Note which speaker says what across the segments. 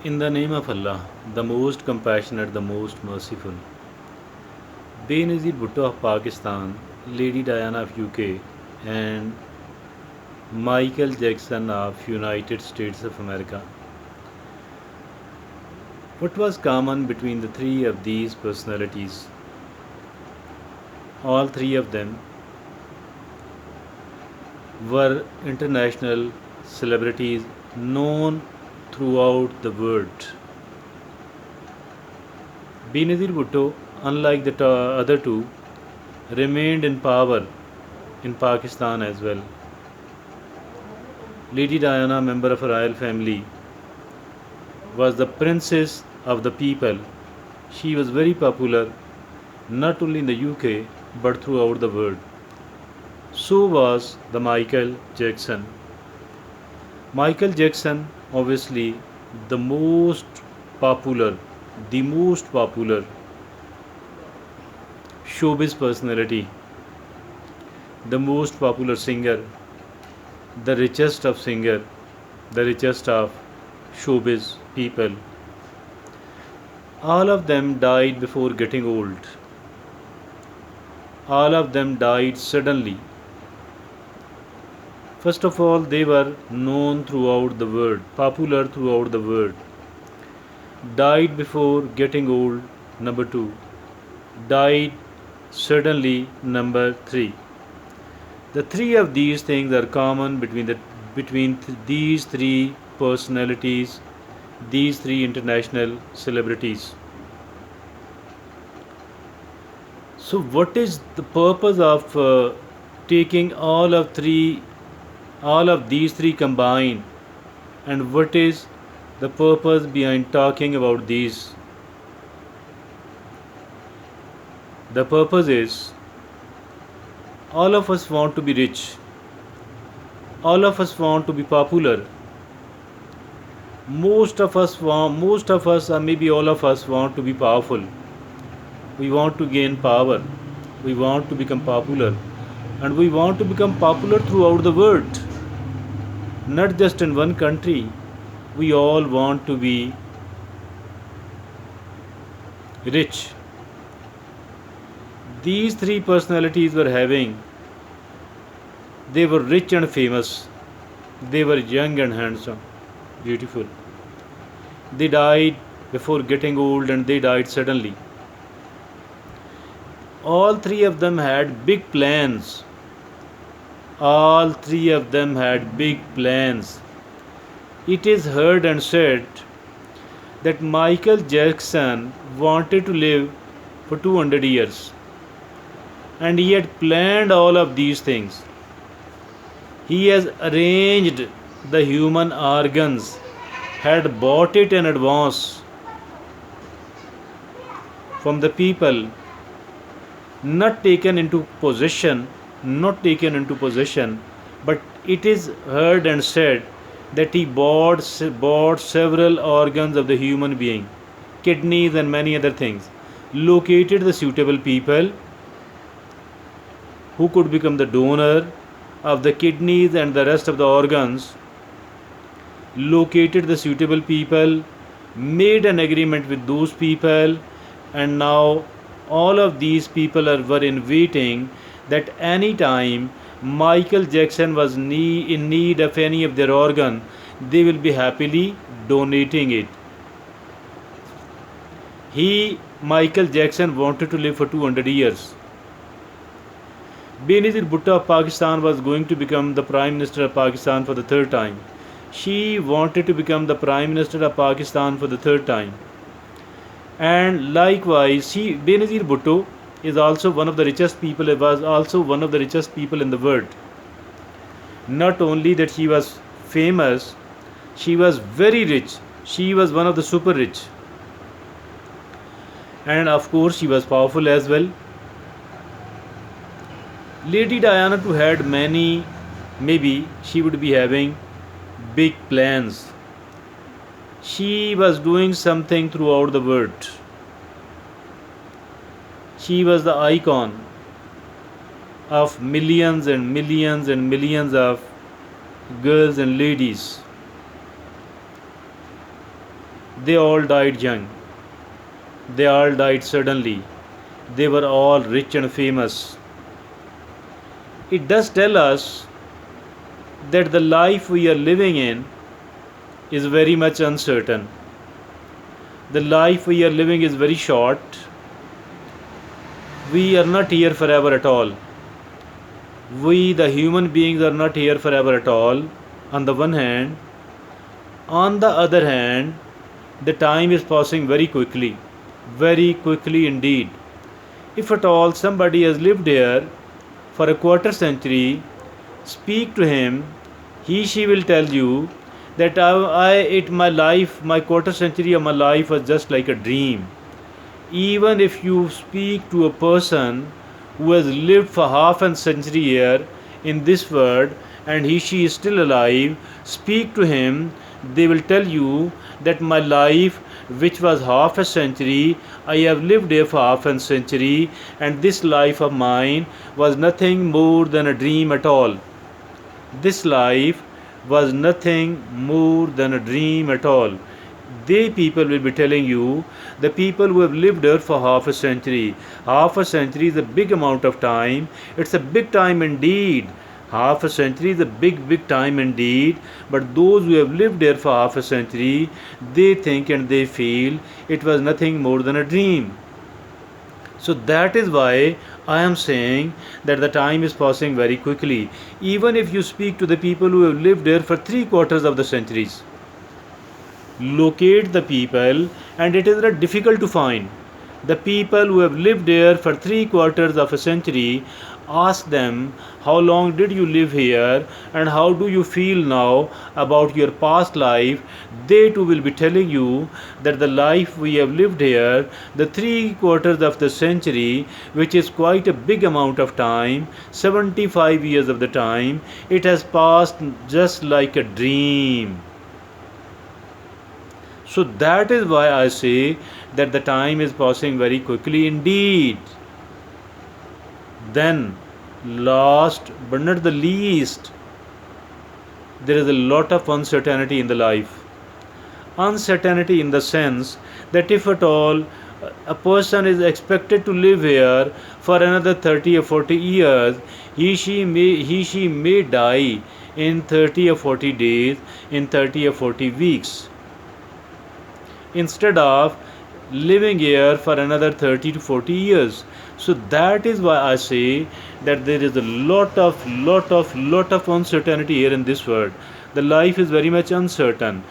Speaker 1: In the name of Allah, the most compassionate, the most merciful. Benazir Bhutto of Pakistan, Lady Diana of UK, and Michael Jackson of United States of America. What was common between the three of these personalities? All three of them were international celebrities known throughout the world. Benazir Bhutto, unlike the other two, remained in power in Pakistan as well. Lady Diana, member of a royal family, was the princess of the people. She was very popular not only in the UK but throughout the world. So was the Michael Jackson. Michael Jackson, obviously, the most popular, the most popular showbiz personality, the most popular singer, the richest of singer, the richest of showbiz people. All of them died before getting old. All of them died suddenly. First of all, they were known throughout the world, popular throughout the world. Died before getting old, number two. Died suddenly, number three. The three of these things are common between these three personalities, these three international celebrities. So, what is the purpose of taking all of these three combined, and what is the purpose behind talking about these? The purpose is all of us want to be rich, all of us want to be popular. Most of us, or maybe all of us, want to be powerful. We want to gain power. We want to become popular. And we want to become popular throughout the world. Not just in one country. We all want to be rich. These three personalities they were rich and famous. They were young and handsome, beautiful. They died before getting old and they died suddenly. All three of them had big plans. All three of them had big plans. It is heard and said that Michael Jackson wanted to live for 200 years and he had planned all of these things. He has arranged the human organs, had bought it in advance from the people, not taken into possession, but it is heard and said that he bought several organs of the human being, kidneys and many other things, located the suitable people who could become the donor of the kidneys and the rest of the organs, located the suitable people, made an agreement with those people, and now all of these people were in waiting that any time Michael Jackson was in need of any of their organ, they will be happily donating it. Michael Jackson, wanted to live for 200 years. Benazir Bhutto of Pakistan was going to become the Prime Minister of Pakistan for the third time. She wanted to become the Prime Minister of Pakistan for the third time. And likewise, Benazir Bhutto is also one of the richest people, was also one of the richest people in the world. Not only that she was famous, she was very rich. She was one of the super rich. And of course, she was powerful as well. Lady Diana too had many, maybe she would be having big plans. She was doing something throughout the world. She was the icon of millions and millions and millions of girls and ladies. They all died young. They all died suddenly. They were all rich and famous. It does tell us that the life we are living in is very much uncertain. The life we are living is very short. We are not here forever at all. We, the human beings, are not here forever at all, on the one hand. On the other hand, the time is passing very quickly indeed. If at all somebody has lived here for a quarter century, speak to him, she will tell you that my life, my quarter century of my life was just like a dream. Even if you speak to a person who has lived for half a century here in this world and she is still alive, speak to him, they will tell you that my life, which was half a century, I have lived here for half a century, and this life of mine was nothing more than a dream at all. This life was nothing more than a dream at all. They people will be telling you, the people who have lived here for half a century. Half a century is a big amount of time. It's a big time indeed. Half a century is a big time indeed. But those who have lived here for half a century, they think and they feel it was nothing more than a dream. So that is why I am saying that the time is passing very quickly. Even if you speak to the people who have lived here for 3/4 of the centuries, locate the people, and it is not difficult to find. The people who have lived here for 3/4 of a century, ask them how long did you live here and how do you feel now about your past life. They too will be telling you that the life we have lived here, the 3/4 of the century, which is quite a big amount of time, 75 years of the time, it has passed just like a dream. So that is why I say that the time is passing very quickly indeed. Then, last but not the least, there is a lot of uncertainty in the life. Uncertainty in the sense that if at all a person is expected to live here for another 30 or 40 years, she may die in 30 or 40 days, in 30 or 40 weeks, instead of living here for another 30 to 40 years. So that is why I say that there is a lot of uncertainty here in this world. The life is very much uncertain.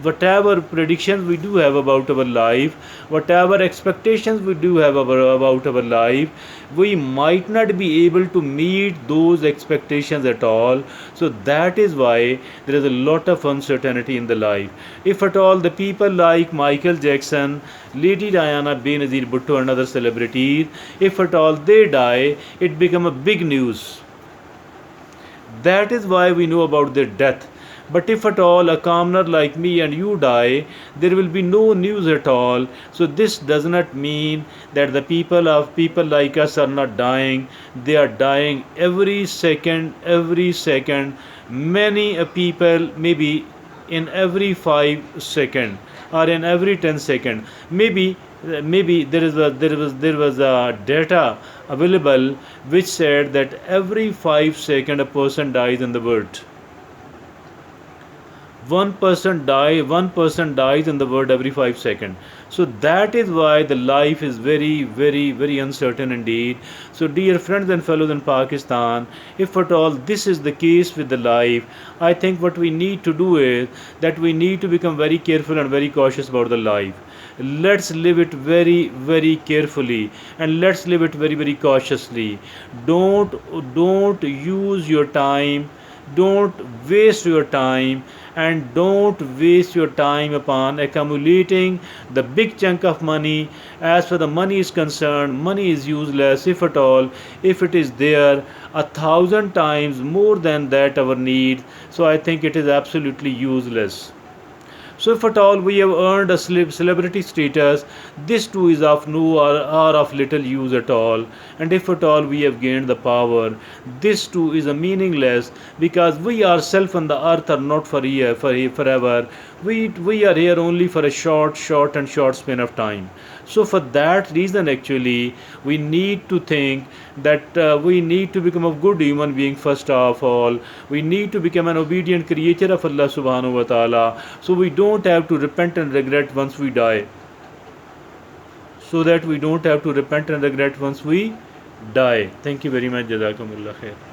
Speaker 1: Whatever predictions we do have about our life, whatever expectations we do have about our life, we might not be able to meet those expectations at all. So that is why there is a lot of uncertainty in the life. If at all the people like Michael Jackson, Lady Diana, Benazir Bhutto and other celebrities, if at all they die, it become a big news. That is why we know about their death. But if at all a commoner like me and you die, there will be no news at all. So this does not mean that the people like us are not dying. They are dying every second, every second. Many people maybe in every 5 seconds or in every 10 seconds. Maybe there was a data available which said that every 5 seconds a person dies in the world. One person dies in the world every 5 seconds. So that is why the life is very uncertain indeed. So dear friends and fellows in Pakistan, if at all this is the case with the life, I think what we need to do is that we need to become very careful and very cautious about the life. Let's live it very carefully, and let's live it very cautiously. Don't use your time, don't waste your time, and don't waste your time upon accumulating the big chunk of money. As for the money is concerned, money is useless if at all, if it is there 1,000 times more than that our need. So I think it is absolutely useless. So if at all we have earned a celebrity status, this too is of no or of little use at all. And if at all we have gained the power, this too is a meaningless, because we ourselves on the earth are not forever. we are here only for a short span of time. So for that reason, actually, we need to think that we need to become a good human being first of all. We need to become an obedient creature of Allah subhanahu wa ta'ala, so we don't have to repent and regret once we die. So that we don't have to repent and regret once we die. Thank you very much. Jazakumullah khair.